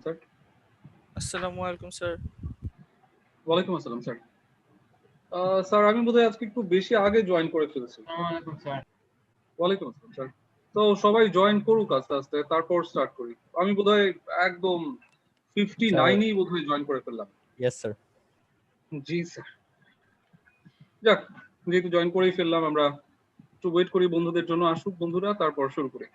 Sir. আসসালামু আলাইকুম sir. ওয়ালাইকুম আসসালাম স্যার। স্যার আমি বোধহয় আজকে একটু বেশি আগে জয়েন করে ফেলেছি। আসসালামু স্যার। ওয়ালাইকুম আসসালাম স্যার। তো সবাই জয়েন করুক আস্তে আস্তে, তারপর স্টার্ট করি। আমি বোধহয় একদম 59 এই বোধহয় জয়েন করে ফেললাম। Yes sir. জি স্যার। যাক, যেহেতু জয়েন করেই ফেললাম, আমরা একটু ওয়েট করি বন্ধুদের জন্য, আসুক বন্ধুরা, তারপর শুরু করি।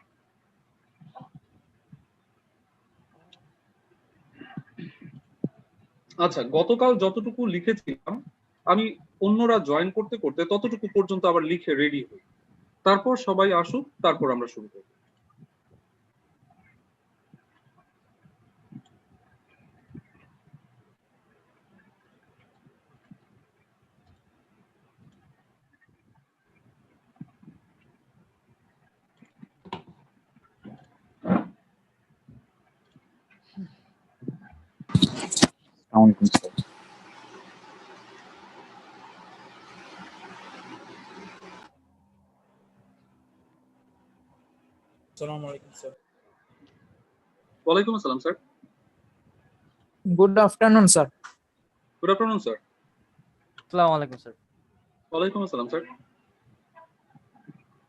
আচ্ছা, গতকাল যতটুকু লিখেছিলাম আমি অন্যরা জয়েন করতে করতে ততটুকু পর্যন্ত আবার লিখে রেডি হই, তারপর সবাই আসুক, তারপর আমরা শুরু করব। আসসালামু স্যার। আসসালামু আলাইকুম স্যার। ওয়ালাইকুম আসসালাম sir. Good afternoon sir. Good afternoon sir. আসসালামু আলাইকুম স্যার। ওয়ালাইকুম আসসালাম sir.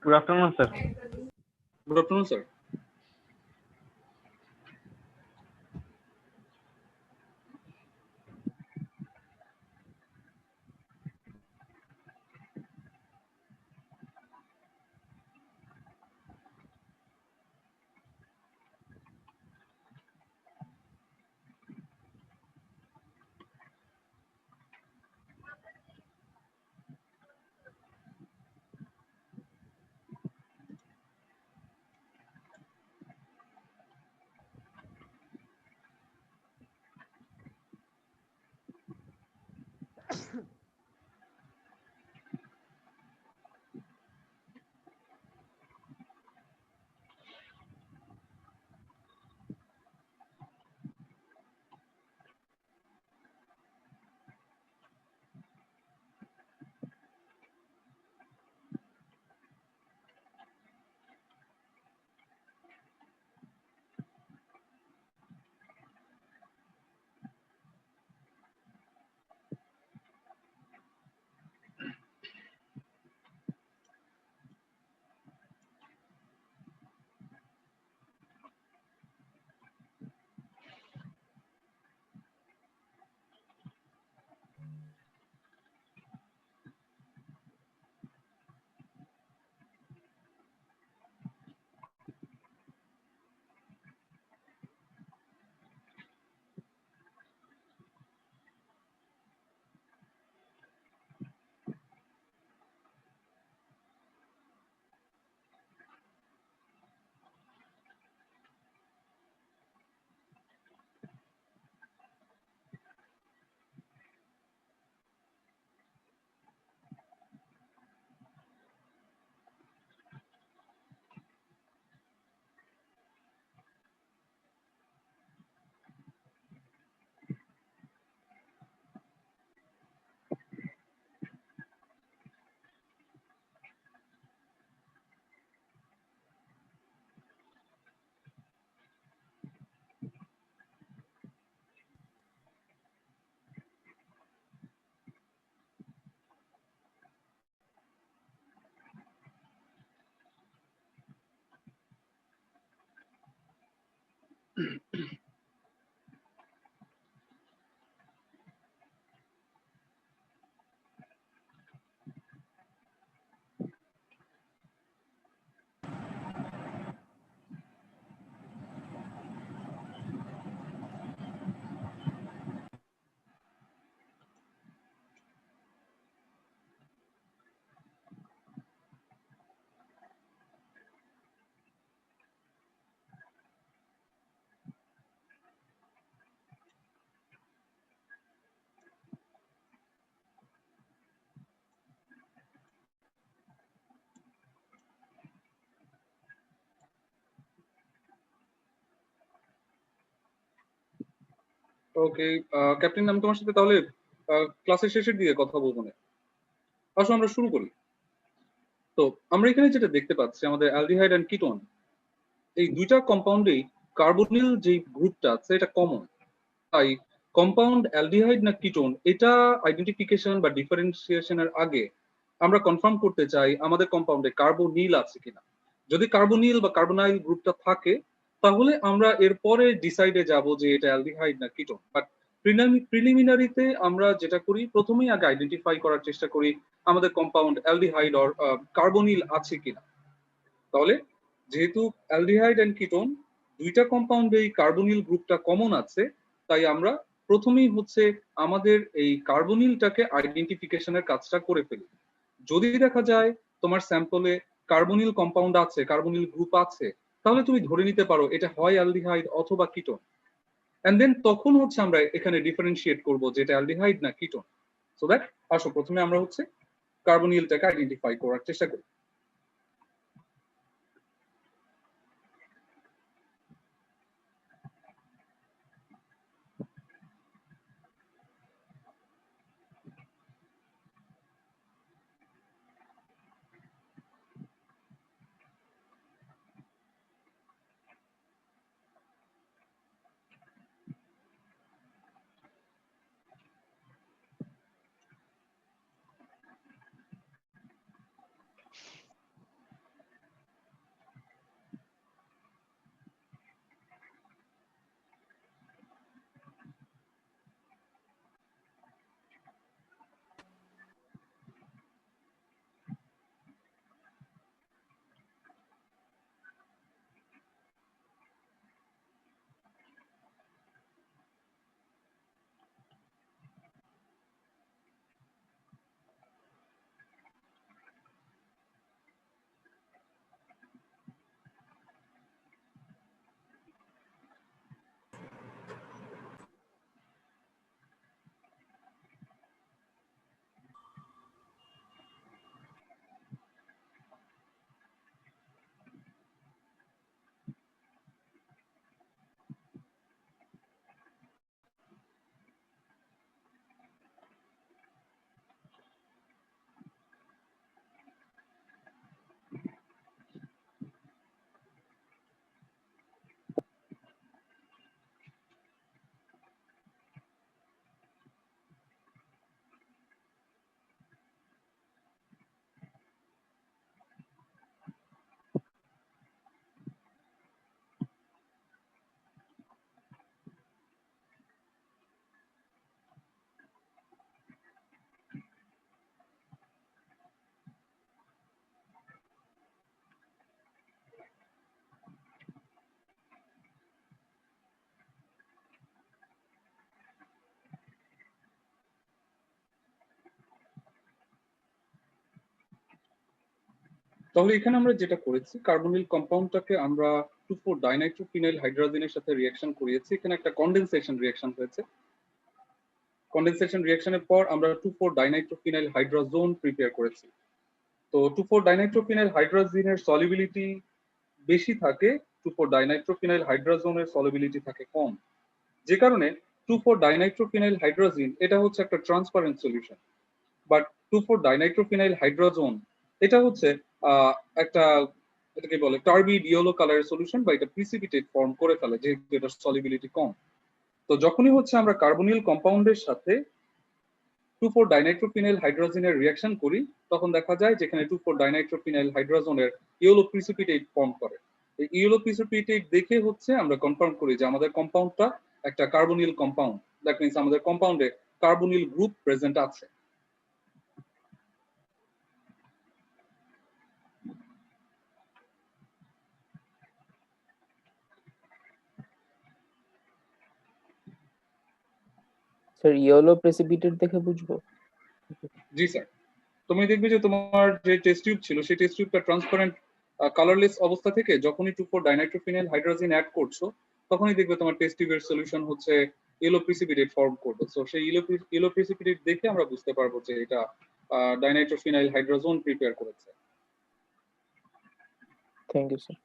Good afternoon sir. Good afternoon sir. Okay, captain, আমি তোমার সাথে তাহলে ক্লাসের শেষের দিকে কথা বলবো না। আসো আমরা শুরু করি। তো আমরা এখানে যেটা দেখতে পাচ্ছি, আমাদের অ্যালডিহাইড অ্যান্ড কিটোন এই দুইটা কম্পাউন্ডেই কার্বনিল যে গ্রুপটা আছে এটা কমন, তাই কম্পাউন্ড অ্যালডিহাইড না কিটোন এটা আইডেন্টিফিকেশন বা ডিফারেন্সিয়েশনের আগে আমরা কনফার্ম করতে চাই আমাদের কম্পাউন্ডে কার্বনিল আছে কিনা। যদি কার্বনিল বা কার্বনাইল গ্রুপটা থাকে তাহলে আমরা এরপরে ডিসাইডে যাব যে এটা অ্যালডিহাইড না কিটোন। বাট প্রিলিমিনারিতে আমরা যেটা করি প্রথমেই আগে আইডেন্টিফাই করার চেষ্টা করি আমাদের কম্পাউন্ড অ্যালডিহাইড অর কার্বনিল আছে কিনা। তাহলে যেহেতু অ্যালডিহাইড এন্ড কিটোন দুইটা কম্পাউন্ডে এই কার্বনিল গ্রুপটা কমন আছে, তাই আমরা প্রথমেই হচ্ছে আমাদের এই কার্বনিলটাকে আইডেন্টিফিকেশনের কাজটা করে ফেলি। যদি দেখা যায় তোমার স্যাম্পলে কার্বনিল কম্পাউন্ড আছে, কার্বনিল গ্রুপ আছে, তাহলে তুমি ধরে নিতে পারো এটা হয় অ্যালডিহাইড অথবা কিটোন। এন্ড দেন তখন হচ্ছে আমরা এখানে ডিফারেন্সিয়েট করব যে এটা অ্যালডিহাইড না কিটোন। সো দ্যাট আসো প্রথমে আমরা হচ্ছে কার্বনিলটাকে আইডেন্টিফাই করার চেষ্টা করি। তাহলে এখানে আমরা যেটা করেছি কার্বনিল কম্পাউন্ডটাকে আমরা 2,4 ডাইনাইট্রোফিনাইল হাইড্রোজেনের সাথে রিঅ্যাকশন করিয়েছি। এখানে একটা কনডেনসেশন রিঅ্যাকশন হয়েছে। কনডেনসেশন রিঅ্যাকশনের পর আমরা 2,4 ডাইনাইট্রোফিনাইল হাইড্রোজোন প্রিপেয়ার করেছি। তো 2,4 ডাইনাইট্রোফিনাইল হাইড্রোজেনের সলিবিলিটি বেশি থাকে, 2,4 ডাইনাইট্রোফিনাইল হাইড্রোজোনের সলিবিলিটি থাকে কম, যে কারণে 2,4 ডাইনাইট্রোফিনাইল হাইড্রোজিন এটা হচ্ছে একটা ট্রান্সপারেন্ট সলিউশন। বাট 2,4 ডাইনাইট্রোফিনাইল হাইড্রোজোন এটা হচ্ছে একটা এটাকে বলে টার্বিড ইয়েলো কালারের সলিউশন বা এটা প্রিসিপিটেট ফর্ম করে ফেলে যেহেতু এটা সলিবিলিটি কম। তো যখনই হচ্ছে আমরা কার্বনিল কম্পাউন্ডের সাথে 2,4 ডাইনাইট্রোফিনাইল হাইড্রোজেনের রিঅ্যাকশন করি তখন দেখা যায় যেখানে 2,4 ডাইনাইট্রোফিনাইল হাইড্রোজেনের ইয়েলো প্রিসিপিটেট ফর্ম করে। এই ইয়েলো প্রিসিপিটেট দেখে হচ্ছে আমরা কনফার্ম করি যে আমাদের কম্পাউন্ডটা একটা কার্বনিল কম্পাউন্ড। দ্যাট মিন্স আমাদের কম্পাউন্ডে কার্বনিল গ্রুপ প্রেজেন্ট আছে। স্যার ইয়েলো প্রেসিপিটেট দেখে বুঝবো? জি স্যার, তুমি দেখবে যে তোমার যে টেস্ট টিউব ছিল সেই টেস্ট টিউবটা ট্রান্সপারেন্ট কালারলেস অবস্থা থেকে যখনই 2,4 ডাইনাইট্রোফিনাইল হাইড্রোজেন অ্যাড করছো তখনই দেখবে তোমার টেস্ট টিউবের সলিউশন হচ্ছে ইয়েলো প্রিসিপিটেট ফর্ম করবে। সো সেই ইয়েলো প্রিসিপিটেট দেখে আমরা বুঝতে পারবো যে এটা ডাইনাইট্রোফিনাইল হাইড্রোজোন প্রিপেয়ার করেছে। Thank you sir.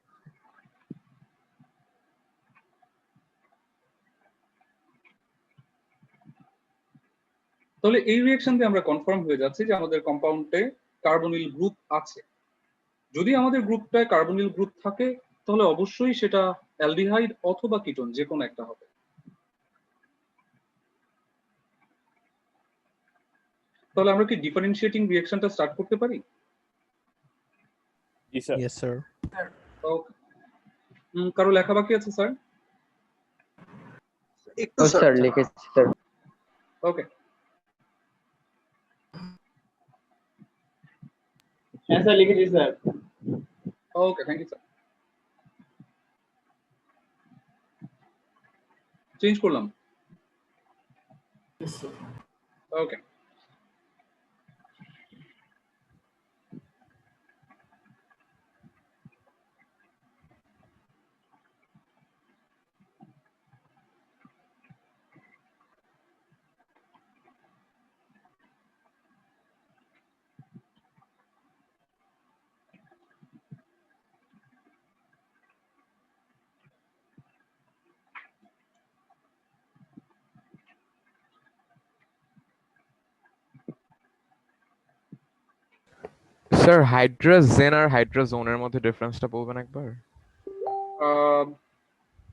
তাহলে এই রিঅ্যাকশন দিয়ে আমরা কনফার্ম হয়ে যাচ্ছি যে আমাদের কম্পাউন্ডে কার্বনিল গ্রুপ আছে। যদি আমাদের গ্রুপটায় কার্বনিল গ্রুপ থাকে তাহলে অবশ্যই সেটা অ্যালডিহাইড অথবা কিটোন যে কোনো একটা হবে। তাহলে আমরা কি ডিফারেন্সিয়েটিং রিঅ্যাকশনটা স্টার্ট করতে পারি? জি স্যার। Yes, sir. ওকে, কারো লেখা বাকি আছে স্যার? একটু ও স্যার স্যার লিখেছি স্যার। ওকে, হ্যাঁ স্যার লিখেছি sir. Okay, thank you sir. Change করলাম। ওকে, স্যার হাইড্রোজেন আর হাইড্রোজোনের মধ্যে ডিফারেন্সটা বলবেন একবার?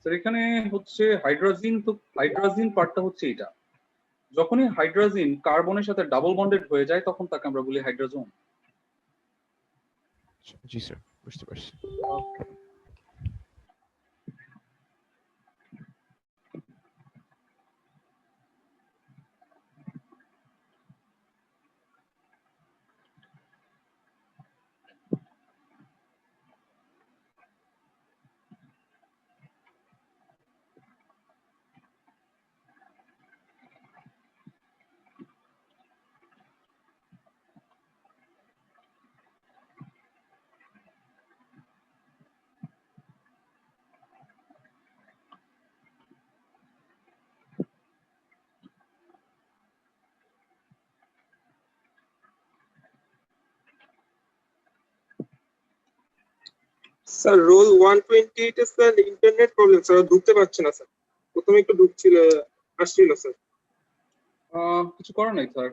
স্যার এখানে হচ্ছে হাইড্রাজিন পার্টটা হচ্ছে এটা। যখনই হাইড্রাজিন কার্বনের সাথে ডাবল বন্ডেড হয়ে যায় তখন তাকে আমরা বলি হাইড্রোজোন। জি স্যার, বুঝতে পারছি। স্যার রোল 128 এ স্যার ইন্টারনেট প্রবলেম স্যার, ঢুকতে পারছে না স্যার। প্রথমে একটু ঢুকছিল, আসছিল স্যার। কিছু করার নাই স্যার,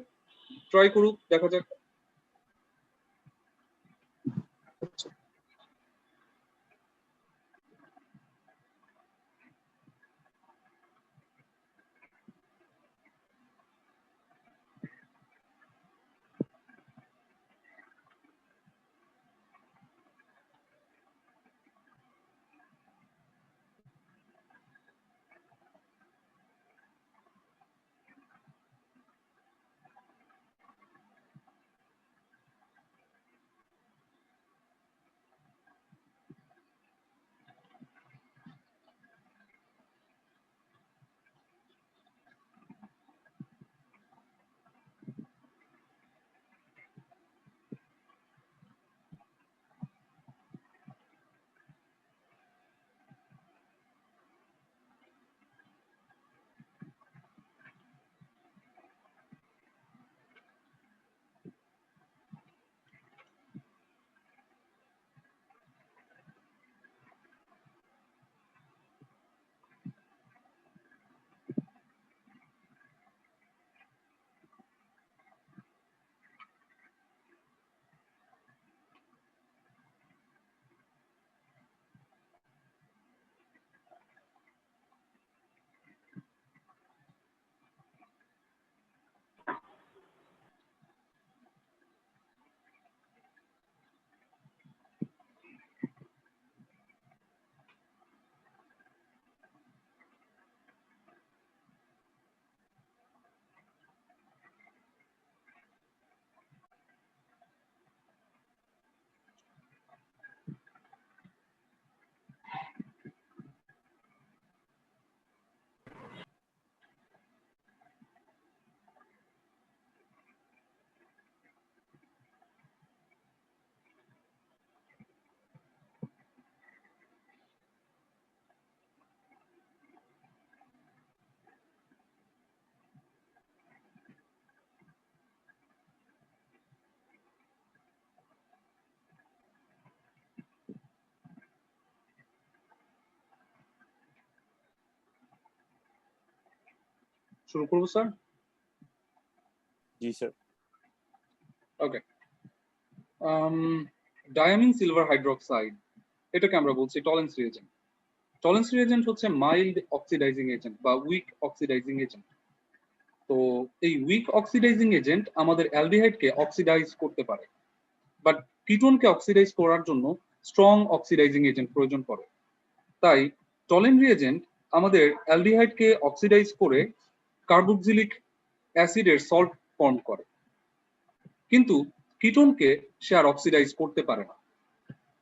ট্রাই করুক, দেখা যাক। শুরু করবো স্যার? জি স্যার। ওকে, ডায়ামিন সিলভার হাইড্রোক্সাইড, এটাকে আমরা বলছি টলেন্স রিয়েজেন্ট। টলেন্স রিএজেন্ট হচ্ছে মাইল্ড অক্সিডাইজিং এজেন্ট বা উইক অক্সিডাইজিং এজেন্ট। তো এই উইক অক্সিডাইজিং এজেন্ট আমাদের অ্যালডিহাইডকে অক্সিডাইজ করতে পারে, বাট কিটোনকে অক্সিডাইজ করার জন্য স্ট্রং অক্সিডাইজিং এজেন্ট প্রয়োজন পড়ে। তাই টলেন রিএজেন্ট আমাদের অ্যালডিহাইডকে অক্সিডাইজ করে কার্বক্সিলিক অ্যাসিডের সল্ট ফর্ম করে, কিন্তু কিটোনকে সে আর অক্সিডাইজ করতে পারে না।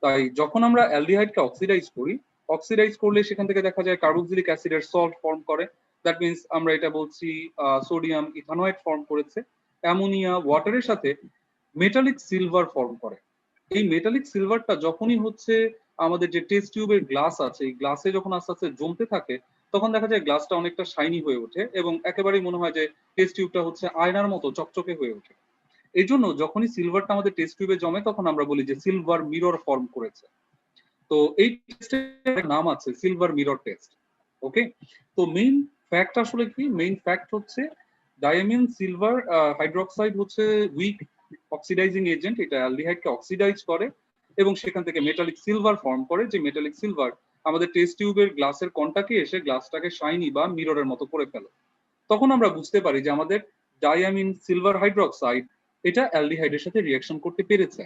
তাই যখন আমরা অ্যালডিহাইডকে অক্সিডাইজ করলে সেখান থেকে দেখা যায় কার্বক্সিলিক অ্যাসিডের সল্ট ফর্ম করে। দ্যাট মিনস আমরা এটা বলছি সোডিয়াম ইথানয়েড ফর্ম করেছে, অ্যামোনিয়া ওয়াটারের সাথে মেটালিক সিলভার ফর্ম করে। এই মেটালিক সিলভারটা যখনই হচ্ছে আমাদের যে টেস্ট টিউবের গ্লাস আছে, এই গ্লাসে যখন আস্তে আস্তে জমতে থাকে, তখন দেখা যায় গ্লাসটা অনেকটা শাইনি হয়ে ওঠে এবং একেবারেই মনে হয় যে টেস্ট টিউবটা হচ্ছে আয়নার মতো চকচকে হয়ে ওঠে। এই জন্য যখনই সিলভারটা আমাদের টেস্ট টিউবে জমে তখন আমরা বলি যে সিলভার মিরর ফর্ম করেছে। তো এই টেস্টের নাম আছে সিলভার মিরর টেস্ট। ওকে, তো মেইন ফ্যাক্ট আসলে কি? মেইন ফ্যাক্ট হচ্ছে ডায়ামিন সিলভার হাইড্রোক্সাইড হচ্ছে উইক অক্সিডাইজিং এজেন্ট, এটা অ্যালডিহাইডকে অক্সিডাইজ করে এবং সেখান থেকে মেটালিক সিলভার ফর্ম করে, যে মেটালিক সিলভার আমাদের টেস্ট টিউবের গ্লাসের কন্টাক্টে এসে গ্লাসটাকে শাইনি বা মিররের মতো করে ফেলে। তখন আমরা বুঝতে পারি যে আমাদের ডায়ামিন সিলভার হাইড্রোক্সাইড এটা অ্যালডিহাইডের সাথে রিঅ্যাকশন করতে পেরেছে।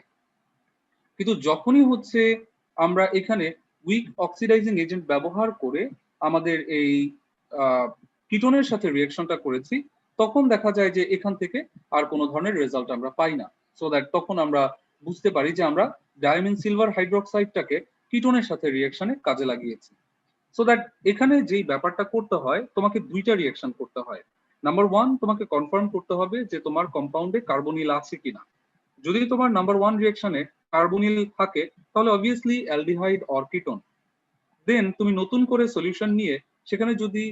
কিন্তু যখনই হচ্ছে আমরা এখানে উইক অক্সিডাইজিং এজেন্ট ব্যবহার করে আমাদের এই কিটোনের সাথে রিঅ্যাকশনটা করেছি, তখন দেখা যায় যে এখান থেকে আর কোনো ধরনের রেজাল্ট আমরা পাই না। সো দ্যাট তখন আমরা বুঝতে পারি যে আমরা ডায়ামিন সিলভার হাইড্রোক্সাইডটাকে কিটোনের সাথে রিঅ্যাকশনে কাজে লাগিয়েছি। সো দ্যাট এখানে যেই ব্যাপারটা করতে হয়, তোমাকে দুইটা রিঅ্যাকশন করতে হয়। নাম্বার ওয়ান, তোমাকে কনফার্ম করতে হবে যে তোমার কম্পাউন্ডে কার্বনিল আছে কিনা। যদি তোমার নাম্বার ওয়ান রিঅ্যাকশনে কার্বনিল থাকে তাহলে অবভিয়াসলি অ্যালডিহাইড অর কিটোন। দেন তুমি নতুন করে সলিউশন নিয়ে সেখানে যদি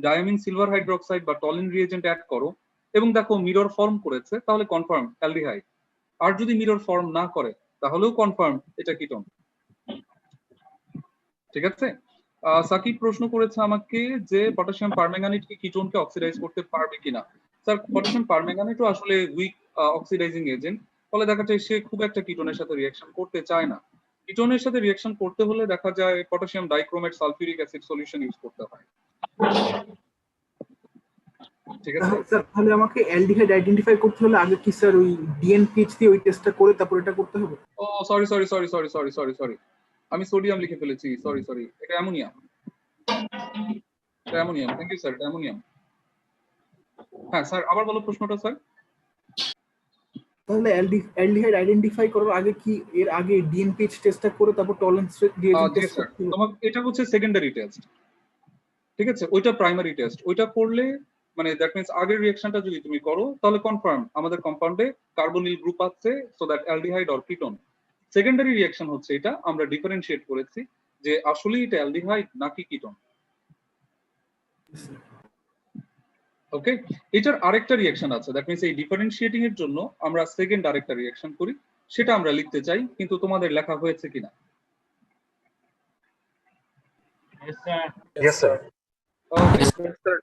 ডায়ামিন সিলভার হাইড্রোক্সাইড বা টলিন রিএজেন্ট অ্যাড করো এবং দেখো মিরর ফর্ম করেছে, তাহলে কনফার্ম অ্যালডিহাইড। আর যদি মিরর ফর্ম না করে তাহলেও কনফার্ম এটা কিটোন। ঠিক আছে? সাকিব প্রশ্ন করেছে আমাকে যে পটাশিয়াম পারম্যাঙ্গানেট কি কিটোনকে অক্সিডাইজ করতে পারবে কিনা। স্যার, পটাশিয়াম পারম্যাঙ্গানেটও আসলে উইক অক্সিডাইজিং এজেন্ট, ফলে দেখা যায় সে খুব একটা কিটোনের সাথে রিঅ্যাকশন করতে চায় না। কিটোনের সাথে রিঅ্যাকশন করতে হলে দেখা যায় potassium dichromate sulphuric acid solution use করতে হয়। ঠিক আছে স্যার, তাহলে আমাকে অ্যালডিহাইড আইডেন্টিফাই করতে হলে আগে কি স্যার ওই ডিএনপিএইচ দিয়ে ওই টেস্টটা করে তারপর এটা করতে হবে? ও sorry sorry sorry sorry sorry sorry sorry আমি সোডিয়াম লিখে ফেলেছি, সরি সরি, এটা ammonium. Ammonium, thank you sir, ammonium. হ্যাঁ স্যার, আবার বলো প্রশ্নটা স্যার। তাহলে অ্যালডিহাইড আইডেন্টিফাই করার আগে কি এর আগে ডিএনপিএইচ টেস্টটা করে তারপর টলারেন্স রিএজেন্ট টেস্ট করতে হবে? তোমার এটা হচ্ছে সেকেন্ডারি টেস্ট, ঠিক আছে? ওইটা প্রাইমারি টেস্ট। ওইটা করলে মানে দ্যাট মিন্স আগের রিঅ্যাকশনটা যদি তুমি করো তাহলে কনফার্ম আমাদের কম্পাউন্ডে কার্বনিল গ্রুপ আছে, so that aldehyde or ketone. Secondary reaction হচ্ছে এটা আমরা ডিফারেন্সিয়েট করেছি যে আসলে এটা অ্যালডিহাইড নাকি কিটোন। ওকে, এটার আরেকটা রিঅ্যাকশন আছে, দ্যাট মিন্স এই ডিফারেন্সিয়েটিং এর জন্য আমরা সেকেন্ড আরেকটা রিঅ্যাকশন করি, সেটা আমরা লিখতে চাই, কিন্তু তোমাদের লেখা হয়েছে কিনা? Yes, sir. ওকে, স্যার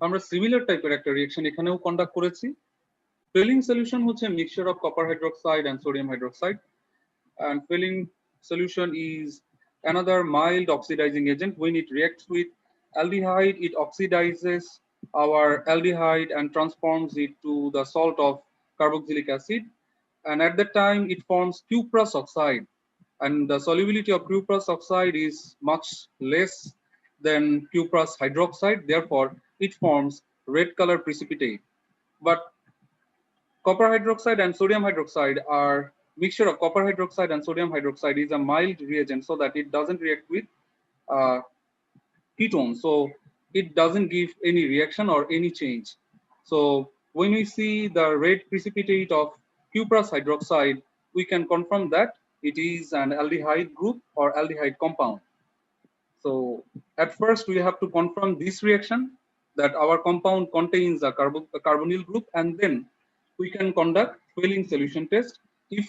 আমরা সিমিলার টাইপের একটা রিঅ্যাকশন এখানেও কন্ডাক্ট করেছি। ফেলিং সলিউশন হচ্ছে mixture of copper hydroxide and sodium hydroxide, and failing solution is another mild oxidizing agent. When it reacts with aldehyde, it oxidizes our aldehyde and transforms it to the salt of carboxylic acid, and at that time it forms cuprous oxide, and the solubility of cuprous oxide is much less than cuprous hydroxide, therefore it forms red color precipitate. But copper hydroxide and sodium hydroxide are mixture of copper hydroxide and sodium hydroxide is a mild reagent, so that it doesn't react with ketone, so it doesn't give any reaction or any change. So when we see the red precipitate of cuprous hydroxide, we can confirm that it is an aldehyde group or aldehyde compound. So at first we have to confirm this reaction, that our compound contains a carbonyl group, and then we can conduct Fehling solution test. If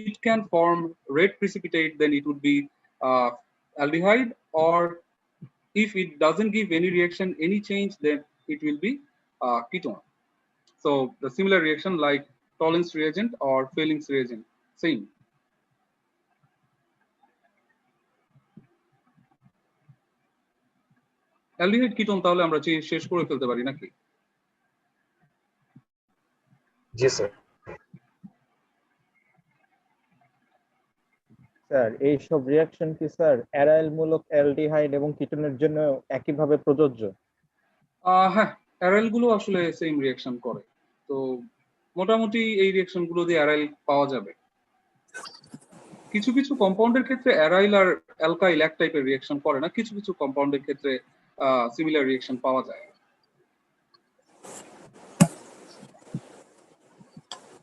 it can form red precipitate, then it would be aldehyde, or if it doesn't give any reaction, any change, then it will be ketone. So the similar reaction like Tollens reagent or Fehling's reagent, same. Aldehyde ketone তাহলে আমরা শেষ করে ফেলতে পারি নাকি? জি sir. Sir এইসব reaction কি sir aryl মূলক অ্যালডিহাইড এবং কিটোনের জন্য একইভাবে প্রযোজ্য? হ্যাঁ, অ্যারাইল গুলো আসলে সেম রিঅ্যাকশন করে, তো মোটামুটি এই রিঅ্যাকশন গুলো দিয়ে অ্যারাইল পাওয়া যাবে। কিছু কিছু কম্পাউন্ডের ক্ষেত্রে অ্যারাইল আর অ্যালকাইল এক টাইপের রিঅ্যাকশন করে না, কিছু কিছু কম্পাউন্ডের ক্ষেত্রে সিমিলার রিঅ্যাকশন পাওয়া যায়।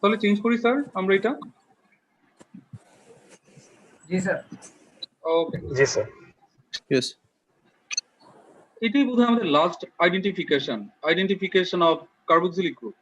তাহলে চেঞ্জ করি স্যার আমরা এটা। জি স্যার। ওকে জি স্যার। Yes. এটাই বোধহয় আমাদের last identification of carboxylic group.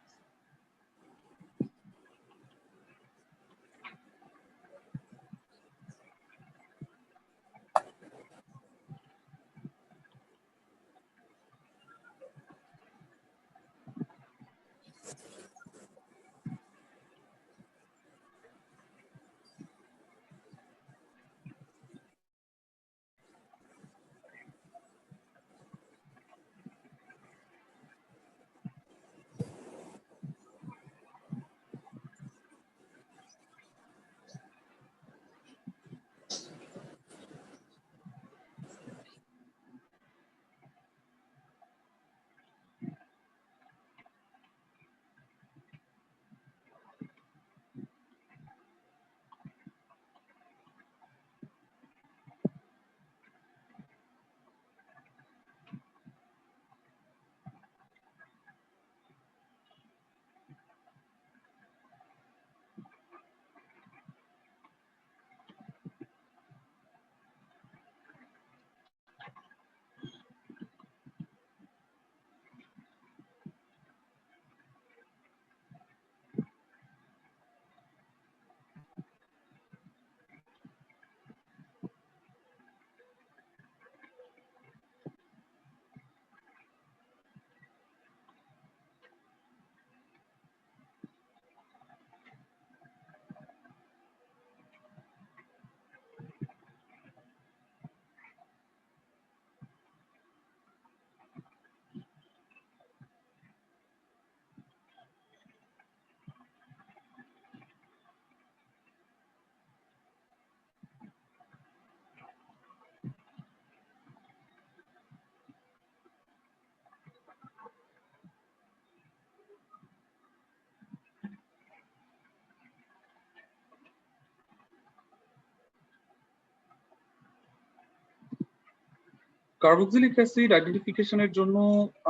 Carboxylic acid আইডেন্টিফিকেশনের জন্য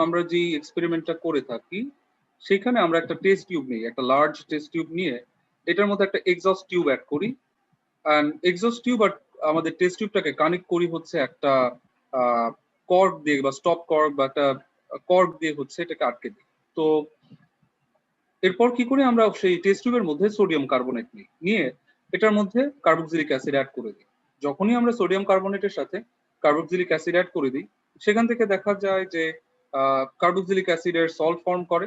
আমরা যে এক্সপেরিমেন্টটা করে থাকি, সেখানে আমরা একটা টেস্ট টিউব নিই, একটা লার্জ টেস্ট টিউব নিয়ে এটার মধ্যে একটা এক্সস্ট টিউব অ্যাড করি, এন্ড এক্সস্ট টিউব আর আমাদের টেস্ট টিউবটাকে কানেক্ট করি হচ্ছে একটা কর্ক দিয়ে বা স্টপ কর্ক বা একটা কর্ক দিয়ে হচ্ছে এটাকে আটকে দিই। তো এরপর কি করি আমরা সেই টেস্ট টিউবের মধ্যে সোডিয়াম কার্বনেট নিয়ে এটার মধ্যে কার্বক্সিলিক অ্যাসিড অ্যাড করে দিই। যখনই আমরা সোডিয়াম কার্বনেটের সাথে কার্বক্সিলিক অ্যাসিড অ্যাড করে দিই, সেখান থেকে দেখা যায় যে কার্বক্সিলিক অ্যাসিডের সল্ট ফর্ম করে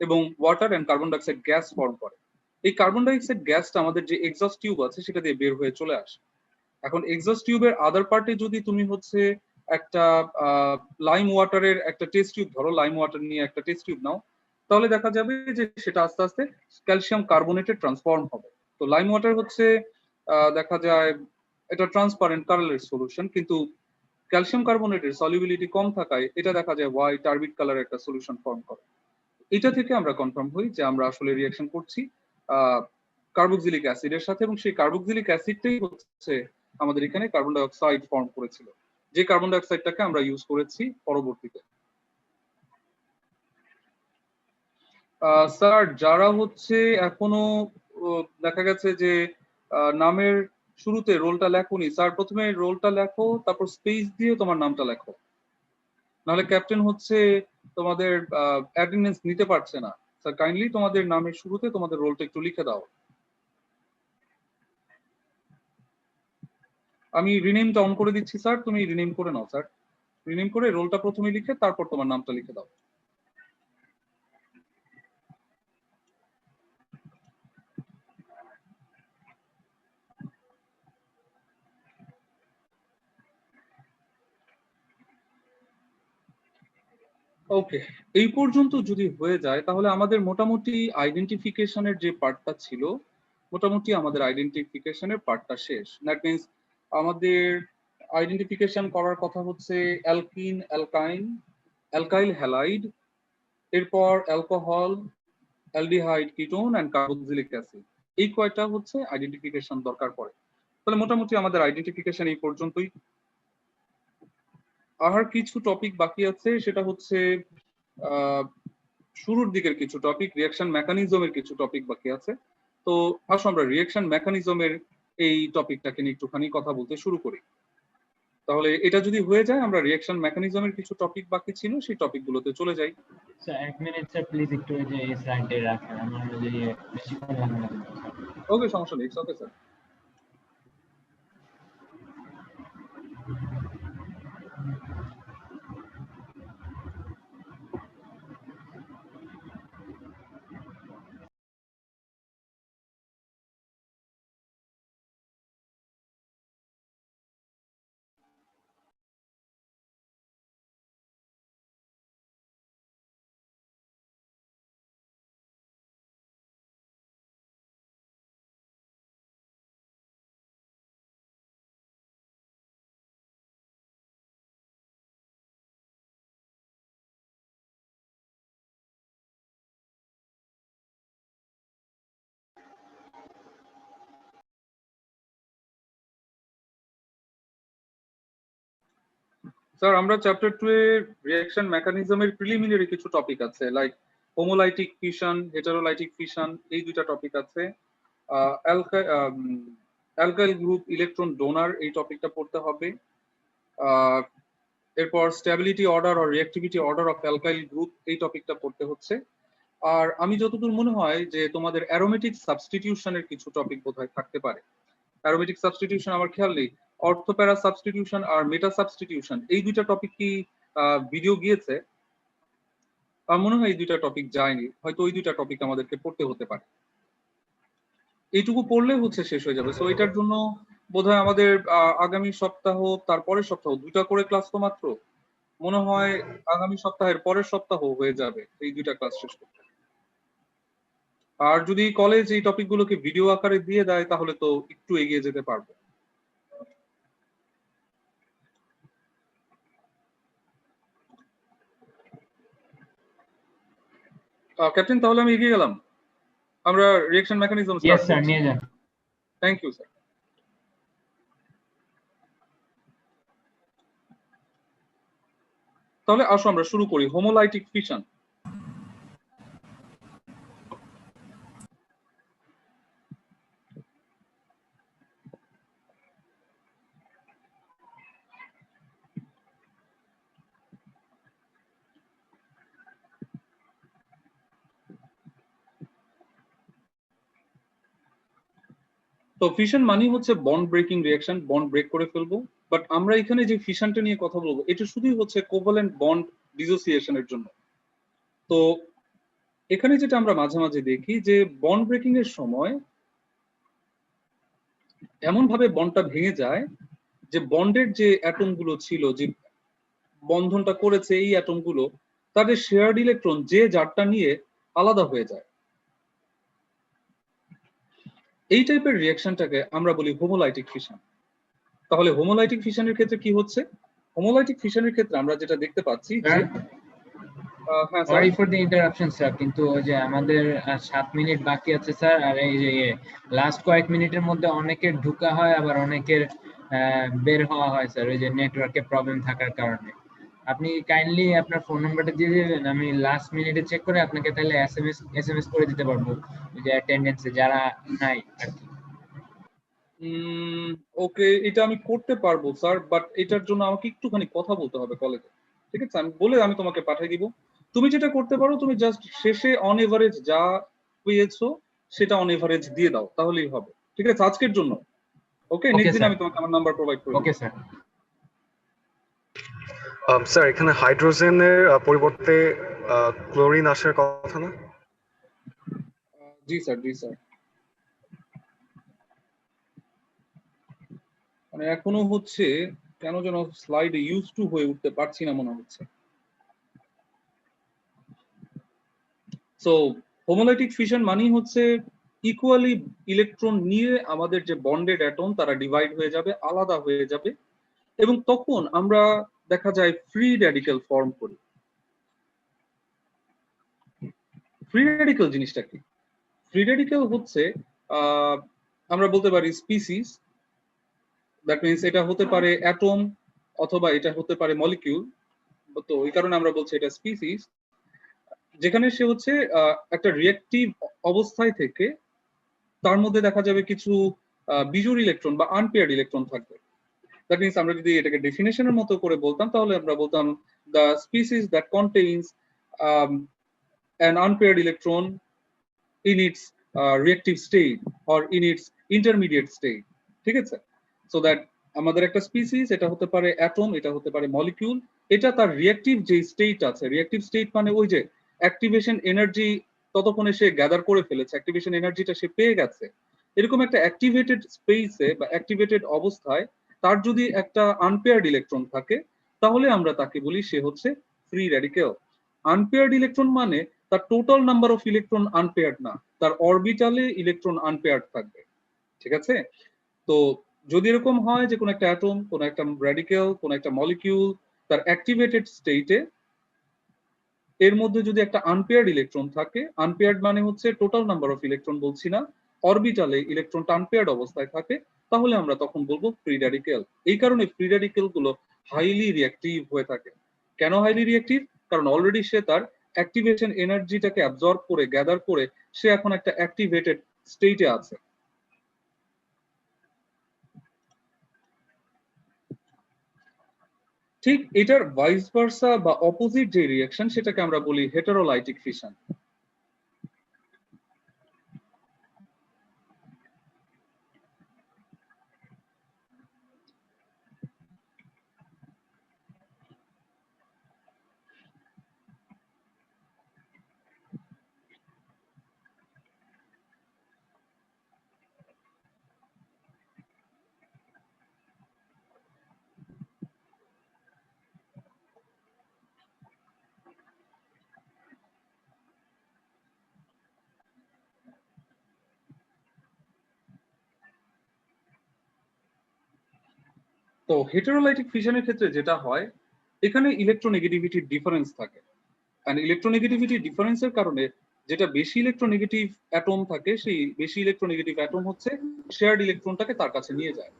এবং water and carbon dioxide gas form করে। এই কার্বন ডাইঅক্সাইড গ্যাসটা আমাদের যে এক্সস্ট টিউব আছে সেটা দিয়ে বের হয়ে চলে আসে। এখন এক্সস্ট টিউবের আদার পার্টে যদি তুমি হচ্ছে একটা লাইম ওয়াটারের একটা টেস্ট টিউব ধরো, লাইম ওয়াটার নিয়ে একটা টেস্ট টিউব নাও, তাহলে দেখা যাবে যে সেটা আস্তে আস্তে ক্যালসিয়াম কার্বনেটে ট্রান্সফর্ম হবে। তো লাইম ওয়াটার হচ্ছে দেখা যায় এটা ট্রান্সপারেন্ট কালারের সলিউশন, কিন্তু ক্যালসিয়াম কার্বনেটের সলিবিলিটি কম থাকায় এটা দেখা যায় হোয়াইট টার্বিড কালারের একটা সলিউশন ফর্ম করে। এটা থেকে আমরা কনফার্ম হই যে আমরা আসলে রিঅ্যাকশন করছি কার্বক্সিলিক অ্যাসিডের সাথে, এবং সেই কার্বক্সিলিক অ্যাসিডটাই হচ্ছে আমাদের এখানে কার্বন ডাই অক্সাইড ফর্ম করেছিল, যে কার্বন ডাই অক্সাইডটাকে আমরা ইউজ করেছি পরবর্তীতে। স্যার যারা হচ্ছে এখনো দেখা গেছে যে নামের শুরুতে রোলটা লেখোনি, স্যার প্রথমে রোলটা লেখো, তারপর স্পেস দিয়ে তোমার নামটা লেখো, নাহলে ক্যাপ্টেন হচ্ছে তোমাদের অ্যাটেন্ডেন্স নিতে পারছে না। স্যার কাইন্ডলি তোমাদের নামের শুরুতে তোমাদের রোলটা একটু লিখে দাও। আমি রিনেমটা অন করে দিচ্ছি স্যার, তুমি রিনেম করে নাও স্যার, রিনেম করে রোলটা প্রথমে লিখে তারপর তোমার নামটা লিখে দাও। ওকে, এই পর্যন্ত যদি হয়ে যায় তাহলে আমাদের মোটামুটি আইডেন্টিফিকেশনের যে পার্টটা ছিল, মোটামুটি আমাদের আইডেন্টিফিকেশনের পার্টটা শেষ। দ্যাট মিনস আমাদের আইডেন্টিফিকেশন করার কথা হচ্ছে অ্যালকিন, অ্যালকাইন, অ্যালকাইল হ্যালাইড, এরপর alcohol, aldehyde, ketone and carboxylic acid. এই কয়টা হচ্ছে আইডেন্টিফিকেশন দরকার পড়ে। তাহলে মোটামুটি আমাদের আইডেন্টিফিকেশন এই পর্যন্তই। আর কিছু টপিক বাকি আছে, সেটা হচ্ছে শুরুর দিকের কিছু টপিক, রিঅ্যাকশন মেকানিজমের কিছু টপিক বাকি আছে। তো আসো আমরা রিঅ্যাকশন মেকানিজমের এই টপিকটাকে নিয়ে একটুখানি কথা বলতে শুরু করি। তাহলে এটা যদি হয়ে যায় আমরা রিঅ্যাকশন মেকানিজমের কিছু টপিক বাকি ছিল সেই টপিকগুলোতে চলে যাই। স্যার এক মিনিট স্যার, প্লিজ একটু এই যে এই স্লাইডে রাখেন, আমার যদি বেশিক্ষণ লাগবে না। ওকে, সমস্যা নেই, ওকে স্যার। স্যার আমরা চ্যাপ্টার 2 এর রিঅ্যাকশন মেকানিজমের প্রিলিমিনারি কিছু টপিক আছে, লাইক হোমোলাইটিক ফিশন, হেটারোলাইটিক ফিশন, এই দুইটা টপিক আছে। অ্যালকাইল গ্রুপ ইলেকট্রন ডোনার, এই টপিকটা পড়তে হবে। এরপর stability order or reactivity order of alkyl group, এই টপিকটা পড়তে হচ্ছে। আর আমি যতদূর মনে হয় যে তোমাদের অ্যারোমেটিক সাবস্টিটিউশনের কিছু টপিক বোধহয় থাকতে পারে। অ্যারোমেটিক সাবস্টিটিউশন আমার খেয়াল নেই, অর্থোপ্যারা সাবস্টিটিউশন আর মেটা সাবস্টিটিউশন, এই দুইটা টপিক কি ভিডিও গিয়েছে? আমার মনে হয় এই দুইটা টপিক যায়নি, হয়তো ওই দুইটা টপিক আমাদেরকে পড়তে হতে পারে। এইটুকু পড়লে হচ্ছে শেষ হয়ে যাবে। সো এটার জন্য বোধহয় আমাদের আগামী সপ্তাহ, তারপরের সপ্তাহ দুইটা করে ক্লাস তো মাত্র, মনে হয় আগামী সপ্তাহের পরের সপ্তাহ হয়ে যাবে এই দুইটা ক্লাস শেষ করতে। আর যদি কলেজ এই টপিকগুলোকে ভিডিও আকারে দিয়ে দেয় তাহলে তো একটু এগিয়ে যেতে পারবো। ক্যাপ্টেন তাহলে আমি এগিয়ে গেলাম, আমরা রিঅ্যাকশন মেকানিজম স্টার্ট করছি। স্যার নিয়ে যান। Thank you sir. তাহলে আসো আমরা শুরু করি হোমোলাইটিক ফিশন। তো ফিশন মানে হচ্ছে bond breaking reaction, bond break করে ফেলবো। বাট আমরা এখানে যে ফিশনটা নিয়ে কথা বলবো এটা শুধুই হচ্ছে কোভালেন্ট বন্ড ডিসোসিয়েশনের জন্য। তো এখানে যেটা আমরা মাঝে মাঝে দেখি যে বন্ড ব্রেকিং এর সময় এমন ভাবে বন্ডটা ভেঙে যায় যে বন্ডের যে অ্যাটম গুলো ছিল, যে বন্ধনটা করেছে এই অ্যাটম গুলো, তাদের শেয়ার্ড ইলেকট্রন যে যারটা নিয়ে আলাদা হয়ে যায়। এই টাইপের রিঅ্যাকশনটাকে আমরা বলি হোমোলাইটিক ফিশন। তাহলে হোমোলাইটিক ফিশনের ক্ষেত্রে কি হচ্ছে? হোমোলাইটিক ফিশনের ক্ষেত্রে আমরা যেটা দেখতে পাচ্ছি যে হ্যাঁ sorry for the interruption sir, কিন্তু ওই যে আমাদের 7 মিনিট বাকি আছে স্যার, আর এই যে লাস্ট কয়েক মিনিটের মধ্যে অনেকের ঢোকা হয় আবার অনেকের বের হওয়া হয় স্যার, ওই যে নেটওয়ার্কের প্রবলেম থাকার কারণে। আপনি কাইন্ডলি আপনার ফোন নাম্বারটা দিয়ে দিবেন, আমি লাস্ট মিনিটে চেক করে আপনাকে তাহলে এসএমএস করে দিতে পারবো যে অ্যাটেন্ডেন্সে যারা নাই আর কি। ওকে, এটা আমি করতে পারবো স্যার, বাট এটার জন্য আমাকে একটুখানি কথা বলতে হবে কলেজে, ঠিক আছে? আমি তোমাকে পাঠিয়ে দিব। তুমি যেটা করতে পারো, তুমি জাস্ট শেষে অন এভারেজ যা পেয়েছো সেটা অন এভারেজ দিয়ে দাও, তাহলেই হবে, ঠিক আছে আজকের জন্য। ওকে, নেক্সট দিন আমি তোমাকে আমার নাম্বার প্রোভাইড করব। Okay sir. স্যার এখানে হাইড্রোজেনের পরিবর্তে ক্লোরিন আসার কথা না? জি স্যার, জি স্যার। মানে এখনো হচ্ছে কেন যেন স্লাইডে ইউজ টু হয়ে উঠতে পারছি না মনে হচ্ছে। সো হোমোলাইটিক ফিশন মানেই হচ্ছে ইকুয়ালি ইলেকট্রন নিয়ে আমাদের যে বন্ডেড অ্যাটম তারা ডিভাইড হয়ে যাবে, আলাদা হয়ে যাবে, এবং তখন আমরা দেখা যায় ফ্রি র্যাডিক্যাল ফর্ম করি। ফ্রি র্যাডিক্যাল জিনিসটা কি? ফ্রি র্যাডিক্যাল হচ্ছে আমরা বলতে পারি স্পিসিস, দ্যাট মিনস এটা হতে পারে অ্যাটম অথবা এটা হতে পারে মলিকিউল, তো এই কারণে আমরা বলছি এটা স্পিসিস, যেখানে সে হচ্ছে একটা রিঅ্যাক্টিভ অবস্থায় থেকে তার মধ্যে দেখা যাবে কিছু বিজোড় ইলেকট্রন বা আনপেয়ার্ড ইলেকট্রন থাকবে। দ্যাট মিনস আমরা যদি এটাকে ডেফিনেশনের মতো করে বলতাম তাহলে আমরা বলতাম the species that contains an unpaired electron in its reactive state or in its intermediate state, ঠিক আছে? সো দ্যাট আমাদের একটা স্পিসিস, এটা হতে পারে অ্যাটম, এটা হতে পারে মলিকিউল, এটা তার রিঅ্যাক্টিভ যে স্টেট আছে, রিঅ্যাক্টিভ স্টেট মানে ওই যে অ্যাক্টিভেশন এনার্জি ততক্ষণে সে গ্যাদার করে ফেলেছে, অ্যাক্টিভেশন এনার্জিটা সে পেয়ে গেছে, এরকম একটা অ্যাক্টিভেটেড স্পেসে বা অ্যাক্টিভেটেড অবস্থায় তার যদি একটা আনপেয়ার্ড ইলেকট্রন থাকে তাহলে আমরা তাকে বলি সে হচ্ছে ফ্রি র্যাডিক্যাল। আনপেয়ার্ড ইলেকট্রন মানে তার total number of electron unpaired না, তার অরবিটালে ইলেকট্রন আনপেয়ার্ড থাকবে, ঠিক আছে? তো যদি এরকম হয় যে কোনো একটা অ্যাটম, কোনো একটা র্যাডিক্যাল, কোনো একটা মলিকিউল তার অ্যাক্টিভেটেড স্টেটে এর মধ্যে যদি একটা আনপেয়ার্ড ইলেকট্রন থাকে, আনপেয়ার্ড মানে হচ্ছে টোটাল নাম্বার অফ ইলেকট্রন বলছি না, অরবিটালে ইলেকট্রনটা আনপেয়ার্ড অবস্থায় থাকে, তাহলে আমরা তখন বলবো ফ্রি র্যাডিক্যাল। এই কারণে ফ্রি র্যাডিক্যাল গুলো হাইলি রিঅ্যাক্টিভ হয়ে থাকে। কেন হাইলি রিঅ্যাক্টিভ? কারণ অলরেডি সে তার অ্যাক্টিভেশন এনার্জিটাকে অ্যাবজর্ব করে গ্যাদার করে সে এখন একটা অ্যাক্টিভেটেড স্টেটে আছে। ঠিক এটার ভাইস ভার্সা বা অপোজিট যে রিঅ্যাকশন সেটাকে আমরা বলি হেটারোলাইটিক ফিশন। তো হেটারোলাইটিক ফিশনের ক্ষেত্রে যেটা হয়, এখানে ইলেকট্রোনেগেটিভিটির ডিফারেন্স থাকে, কারণ ইলেকট্রোনেগেটিভিটি ডিফারেন্সের কারণে যেটা বেশি ইলেকট্রোনেগেটিভ অ্যাটম থাকে সেই বেশি ইলেকট্রোনেগেটিভ অ্যাটম হচ্ছে শেয়ার্ড ইলেকট্রনটাকে তার কাছে নিয়ে যায়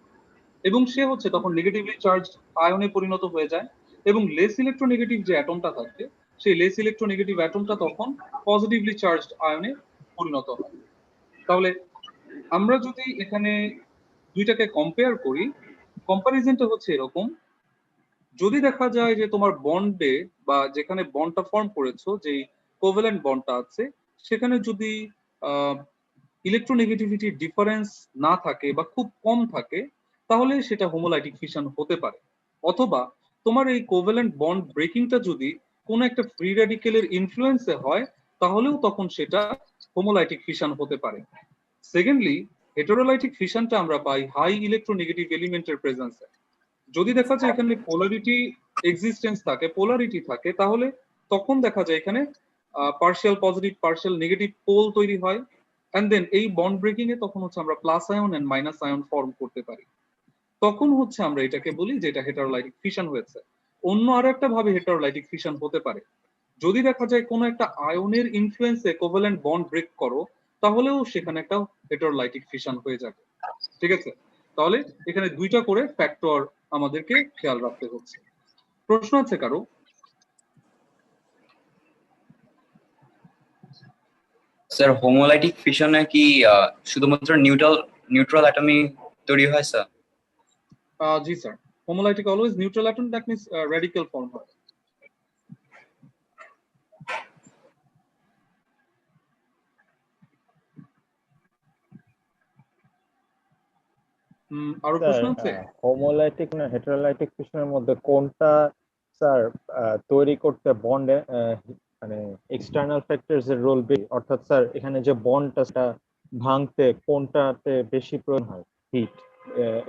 এবং সে হচ্ছে তখন নেগেটিভলি চার্জড আয়নে পরিণত হয়ে যায়, এবং লেস ইলেকট্রোনেগেটিভ যে অ্যাটমটা থাকে সেই লেস ইলেকট্রোনেগেটিভ অ্যাটমটা তখন পজিটিভলি চার্জড আয়নে পরিণত হয়। তাহলে আমরা যদি এখানে দুইটাকে কম্পেয়ার করি, কম্পারিজনটা হচ্ছে এরকম, যদি দেখা যায় যে তোমার বন্ডে বা যেখানে বন্ডটা ফর্ম করেছো, যেই কোভ্যালেন্ট বন্ডটা আছে সেখানে যদি ইলেকট্রোনেগেটিভিটি ডিফারেন্স না থাকে বা খুব কম থাকে তাহলে সেটা হোমোলাইটিক ফিশন হতে পারে। অথবা তোমার এই কোভ্যালেন্ট বন্ড ব্রেকিংটা যদি কোন একটা ফ্রি রেডিকেলের ইনফ্লুয়েন্সে হয় তাহলেও তখন সেটা হোমোলাইটিক ফিশন হতে পারে। সেকেন্ডলি, হেটেরোলাইটিক ফিশনটা আমরা পাই হাই ইলেকট্রোনেগেটিভ এলিমেন্টের প্রেজেন্সে। যদি দেখা যায় এখানে পোলারিটি এক্সিস্টেন্স থাকে, পোলারিটি থাকে, তাহলে তখন দেখা যায় এখানে partial positive partial negative pole তৈরি হয়, এন্ড দেন এই বন্ড ব্রেকিং এ তখন হচ্ছে আমরা plus ion and minus ion form করতে পারি। তখন হচ্ছে আমরা এটাকে বলি যে এটা হেটারোলাইটিক ফিশন হয়েছে। অন্য আরো একটা ভাবে হেটারোলাইটিক ফিশন হতে পারে, যদি দেখা যায় কোনো একটা আয়নের ইনফ্লুয়েন্সে কোভ্যালেন্ট বন্ড ব্রেক করো, তাহলেও সেখানে একটা হেটারোলাইটিক ফিশন হয়ে যাবে। ঠিক আছে, তাহলে এখানে দুইটা করে ফ্যাক্টর আমাদেরকে খেয়াল রাখতে হচ্ছে। প্রশ্ন আছে কারো? স্যার হোমোলাইটিক ফিশনে কি শুধুমাত্র নিউট্রাল অ্যাটমই তৈরি হয় স্যার? জি sir, homolytic always neutral atom, that means radical form হয়। আরো প্রশ্ন আছে? হোমোলাইটিক না হেটারোলাইটিক ফিশনের মধ্যে কোনটা স্যার তৈরি করতে বন্ডে মানে এক্সটার্নাল ফ্যাক্টরস এর রোল বেশি, অর্থাৎ স্যার এখানে যে বন্ডটা ভাঙতে কোনটাতে বেশি প্রয়োজন হয় হিট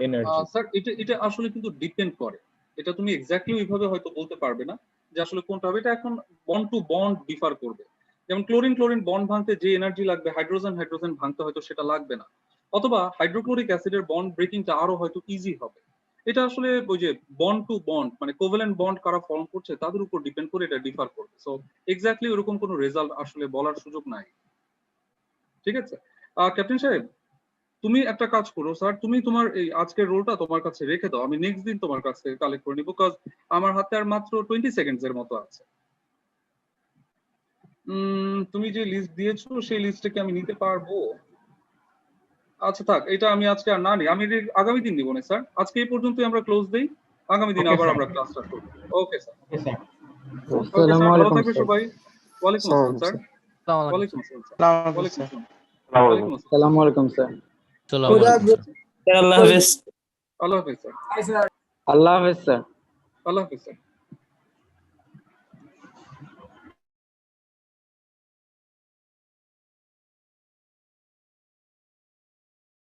এনার্জি? স্যার এটা আসলে কিন্তু ডিপেন্ড করে, এটা তুমি এক্স্যাক্টলি ওইভাবে হয়তো বলতে পারবে না যে আসলে কোনটা হবে। এটা এখন বন্ড টু বন্ড ডিফার করবে। যেমন ক্লোরিন বন্ড ভাঙতে যে এনার্জি লাগবে হাইড্রোজেন ভাঙতে হয়তো সেটা লাগবে না, অথবা হাইড্রোক্লোরিক অ্যাসিডের বন্ড ব্রেকিংটা আরো হয়তো ইজি হবে। এটা আসলে ওই যে বন্ড টু বন্ড মানে কোভ্যালেন্ট বন্ড কারা ফর্ম করছে তাদের উপর ডিপেন্ড করে এটা ডিফার করবে। সো এক্স্যাক্টলি ওরকম কোনো রেজাল্ট আসলে বলার সুযোগ নাই। ঠিক আছে ক্যাপ্টেন সাহেব, তুমি একটা কাজ করো স্যার, তুমি তোমার এই আজকের রোলটা তোমার কাছে রেখে দাও, আমি নেক্সট দিন তোমার কাছে কালেক্ট করে নিব, বিকজ আমার হাতে আর মাত্র 20 সেকেন্ডস এর মতো আছে। তুমি যে লিস্ট দিয়েছো সেই লিস্টে কি আমি নিতে পারবো? আচ্ছা থাক, এটা আমি আজকে আর না নিই, আমি আগামী দিন নিব না স্যার। আজকে এই পর্যন্তই আমরা ক্লোজ দেই, আগামী দিন আবার আমরা ক্লাস স্টার্ট করব। Okay sir. আসসালামু আলাইকুম সবাই। ওয়ালাইকুম আসসালাম স্যার। ওয়ালাইকুম আসসালাম স্যার। ওয়ালাইকুম আসসালাম। ওয়ালাইকুম আসসালাম। আসসালামু আলাইকুম স্যার। আল্লাহ হাফেজ। আল্লাহ হাফেজ স্যার। আল্লাহ হাফেজ স্যার। আল্লাহ হাফেজ স্যার।